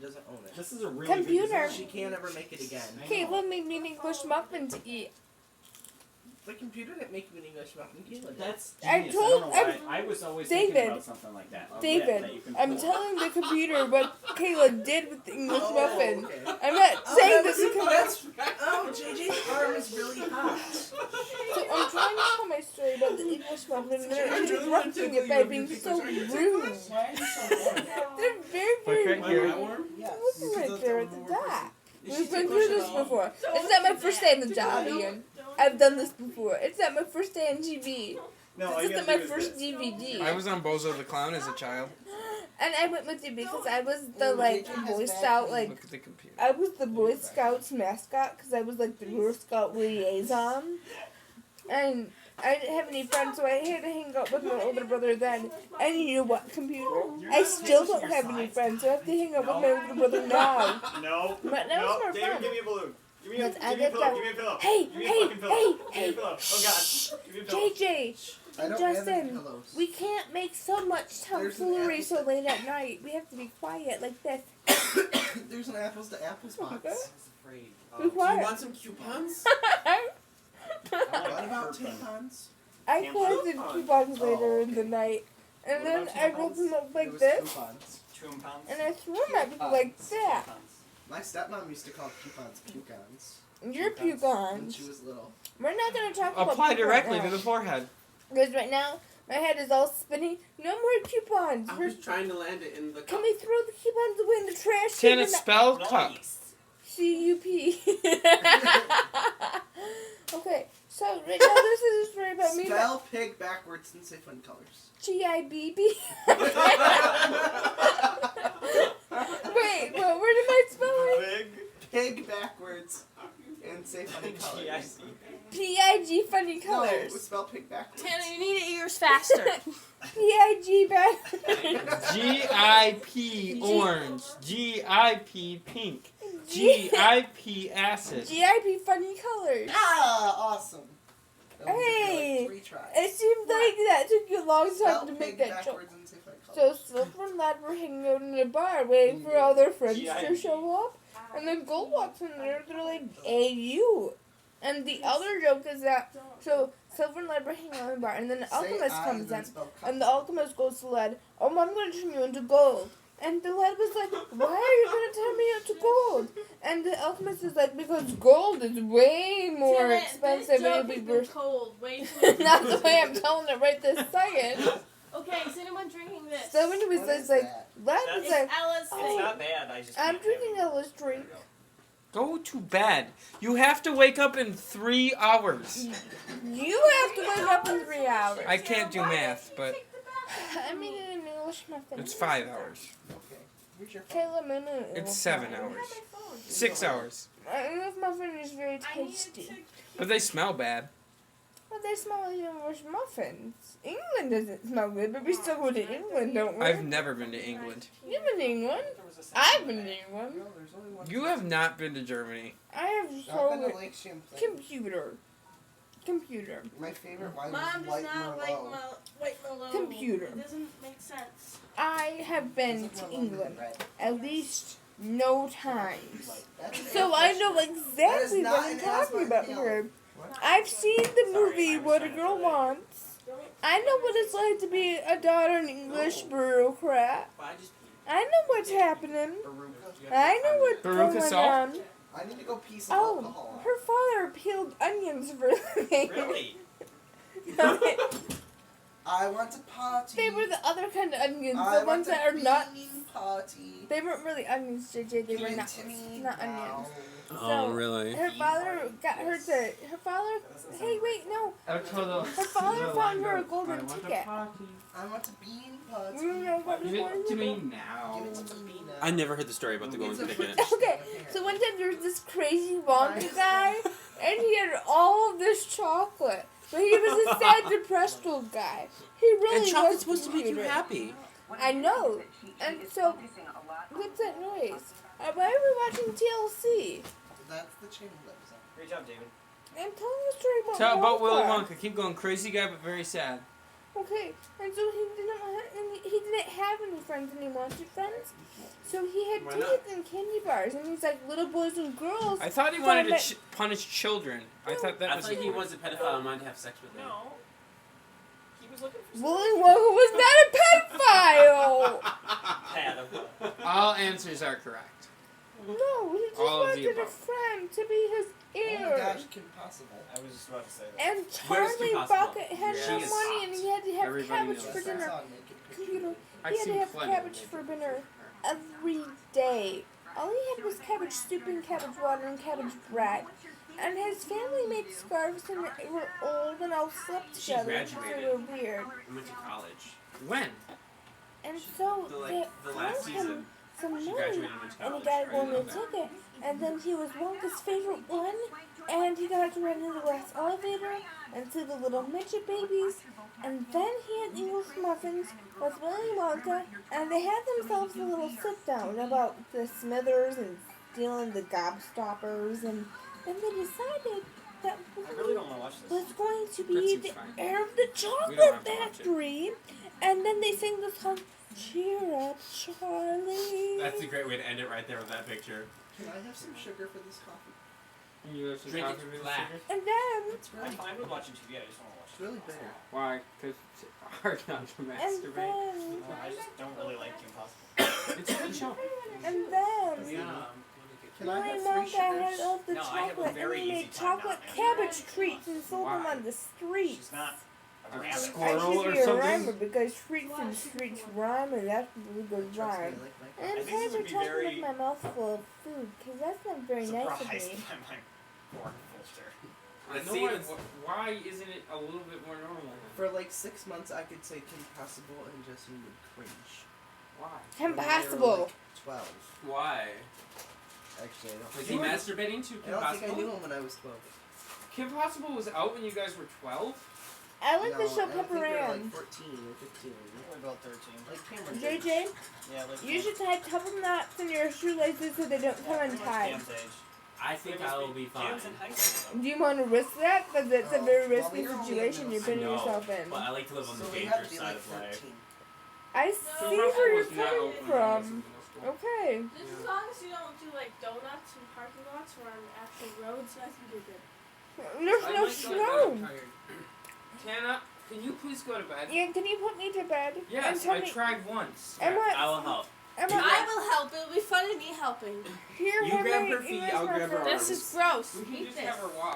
doesn't own it. This is a really Computer. She can't ever make it again. Caitlin made me an English muffin to eat. The computer didn't make you an English muffin, Caitlin. That's I genius. told- I don't know why. I was always thinking David. about something like that. David, That you can I'm pull. telling the computer what Kayla did with the English muffin. Okay. I'm not saying this that's, because oh, JJ's arm is really hot. so I'm trying to tell my story about the English muffin and they're interrupting it by being so rude. Why are you so bored? They're very, Look very right here. rude. Yes. Look right there at the dock. Is We've she been too through this personal? before. It's not my first day on the job, Ian. I've done this before. It's not my first day on TV. No, all This you isn't gotta my do is first this. DVD. I was on Bozo the Clown as a child. And I went with you because I was the like Boy Scout, like Look at the computer. I was the Boy Scouts mascot because I was like the Girl Scout liaison. And I didn't have any friends, so I had to hang out with my older brother then. And you know what, computer? I still don't have any friends, so I have to hang out with my older brother now. No. But that was more David, fun. give me a balloon. Give me a, Because I give me a get pillow. that- Give me a pillow. Hey, give me a hey, fucking pillow. hey, Give me hey. a pillow. Oh God. Give me a pillow. JJ, I don't have Justin, any pillows. we can't make so much There's an tomfoolery apple. so late at night. We have to be quiet like this. There's an apples to apples box. Okay. I was afraid. Be Do you quiet. want some coupons? What about tampons? I collected coupons later in the night. And then I rolled them up like this. Coupons. Coupons. And I threw them at people like that. My stepmom used to call coupons coupons. You're When pugons. she was little. We're not going to talk about Apply coupons directly now. to the forehead. Because right now, my head is all spinning. No more coupons. I was trying to land it in the Can cup. we throw the coupons away in the trash? Tana, Even spell cup. C-U-P. Okay, so right now this is a story about me. Spell pig backwards and say fun colors. G-I-B-B. Wait, well, where did I spell it? Big. Pig backwards and say funny colors. G-I-C. P-I-G funny No, colors. spell pig backwards. Tana, you need to eat yours faster. P-I-G backwards. G-I-P orange. G-I-P pink. G-I-P acid. G-I-P funny colors. Ah, awesome. That was Hey, like 3 tries. It seemed like that took you a long time Spell to pig make that joke. backwards and say funny So colors. Silver and Lad were hanging out in a bar waiting for all their friends to show up. And then Gold walks in there, they're like, hey, you. And the other joke is that, so Silver and Lad were hanging out in the bar, and then the Say alchemist I comes and then in. spell cup. And the alchemist goes to Lad, oh, I'm going to turn you into gold. And the lad was like, why are you going to turn me into gold? And the alchemist is like, because gold is way more Tana, expensive this and it'll joke be has been worth. cold way too long. Not the way I'm telling it right this second. Okay, is anyone drinking this? So when he was What just is like, that? Lad was It's like, LSD. Oh. It's not bad. I just. I'm can't drinking have it. Ella's drink. Go to bed. You have to wake up in 3 hours. You have to wake up in 3 hours. I can't do math, but I mean, an English muffin. it's 5 hours. Okay. Here's your Kayla, my English It's 7 hours. 6 hours. My English muffin is very tasty. But they smell bad. But they smell like English muffins. England doesn't smell good, but we still go to England, don't we? I've never been to England. You've been to England. I've been to England. No, there's only one. You have not been to Germany. I have I've been so to Lake Champlain. Computer. My favorite wine Mom is does white not like Merlot. white Merlot. Computer. It doesn't make sense. I have been Doesn't to Merlot England red? at least no times. That's So I know exactly not what I'm an talking asthma about pill. here. What? I've seen the movie I was What a trying to Girl play. Wants. I know what it's like to be a daughter of an English bureaucrat. But I just I know what's happening. Baruka. I know what's Baruch going assault? on. I need to go pee some Oh, alcohol. her father peeled onions for a living. Really? I want to party. They were the other kind of onions, I the ones want that are to not. party. They weren't really onions, JJ. They were Give it nuts, to me not now. onions. Oh, So, really? Her father got her to. Her father. Hey, wait, no. Her Her father found her a golden ticket. I want to bean party. You know what Give was it one to of me them? now. Give it to me now. I never heard the story about the It's golden a ticket. British Okay, parent. so one time there was this crazy Wonka guy, and he had all of this chocolate. But he was a sad, depressed old guy. He really And chocolate's was supposed to make you computer. happy. I know. And so, what's that noise? Why are we watching TLC? That's the channel that was on. Great job, David. I'm telling a story about Tell about Willy Wonka. Wonka. Keep going. Crazy guy, but very sad. Okay, and so he didn't have any friends and he wanted friends. So he had Why not? tickets and candy bars, and he's like little boys and girls. I thought he So wanted to that- punish children. I thought that I was. thought he was a pedophile and wanted to have sex with them. No. He was looking for Willy Wonka was not a pedophile. All answers are correct. No, he just All of the wanted a above. friend to be his Oh ear. my gosh, Kim Possible. I was just about to say that. And Where's Charlie Kim Possible? Bucket had Yeah. no She is money, and he had to have Everybody cabbage knows for That's dinner. on naked picture. Computer. I've He had to seen have plenty cabbage of for naked dinner pictures. every day. All he had was cabbage soup and cabbage water and cabbage bread. And his family made scarves and they were old and all slipped She together because they graduated. were weird. I went to college. When? And so The, they the last found season. him some She money. graduated and went to And he college. got a I didn't know golden that. ticket. And then he was Wonka's favorite one. And he got to ride in the glass elevator and see the little midget babies. And then he had English muffins with Willy Wonka. And they had themselves a little sit down about the Smithers and stealing the gobstoppers. And then they decided that I really don't want to watch this. was going to That be seems the fine. heir of the We don't chocolate have to watch it. factory. And then they sang the song, "Cheer up, Charlie." That's a great way to end it right there with that picture. Can I have some sugar for this coffee? You have some Drink coffee it with black. sugar? And then, It's I'm really, fine with watching TV. I just want to watch it's really bitter. Why? Because it's hard not to and masturbate. then, it. No, I just don't really like Kim Possible. It's a good show. and then, Can I my have mom three got sugars? all the No, I have a chocolate very and they easy made time chocolate now, man. cabbage treats and sold them Why? on the streets. She's not a A rabbit. squirrel I or should be a something? rhymer because treats and streets rhyme and that's a really good Trust me, rhyme. I like my And I I'm think trying this to would be talk very with my mouth full of food because that's not very nice of Surprised me. by my pork culture. Let's No see one- what's- why isn't it a little bit more normal? For like 6 months, I could say Kim Possible and Justin would cringe. Why? When they were, Impossible. like, 12. Why? Actually, I don't Was think he masturbating to I Kim don't think I knew Possible? him when I was 12. Kim Possible was out when you guys were 12? I like the No, show I think we Pepper were Ann. like 14 or 15. Probably about 13. Like Cameron. JJ, Yeah, like you should tie couple knots in your shoelaces so they don't come untied. Cam's age. I think I will be fine. Cam's in high school. Do you want to risk that? Because it's a very well, risky we were only situation in you're middle putting school. yourself in. But I like to live on So the we had dangerous to be side like of life. 13. I Kim see Possible where you're was not coming open when I was in from. middle school. Okay. Just as long as you don't do like donuts in parking lots or on actual roads, I think you're good. There's I no might go to bed, I'm snow. tired. Tana, can you please go to bed? Yeah, can you put me to bed? And Yes, tell I me, tried once. am I will help. Am I I will help. It'll be fun to me helping. here? You have grab my her feet, English I'll grab her muffins. This is gross. We can Eat just this. have her walk.